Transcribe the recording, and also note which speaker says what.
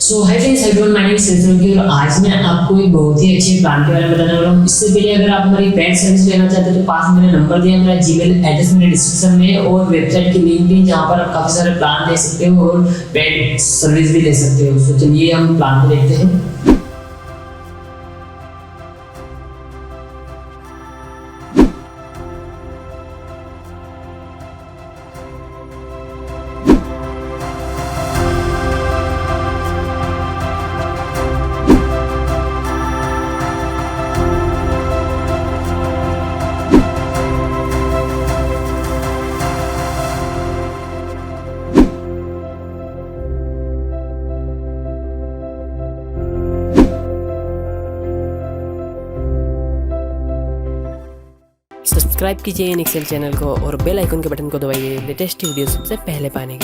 Speaker 1: So hi friends, everyone, my name is Sanjay और आज मैं आपको एक बहुत ही अच्छे प्लान के बारे में बताने वाला हूँ। इससे पहले अगर आप हमारी पेड सर्विस लेना चाहते हैं तो पास में मेरा नंबर दिया, मेरा जीमेल एड्रेस मेरे डिस्क्रिप्शन में और वेबसाइट की लिंक भी, जहाँ पर आप काफी सारे प्लान ले सकते हो और पेड सर्विस भी ले सकते हो। तो चलिए हम प्लान को देखते हैं।
Speaker 2: सब्सक्राइब कीजिए निक्शैल चैनल को और बेल आइकन के बटन को दबाइए लेटेस्ट वीडियो सबसे पहले पाने के लिए।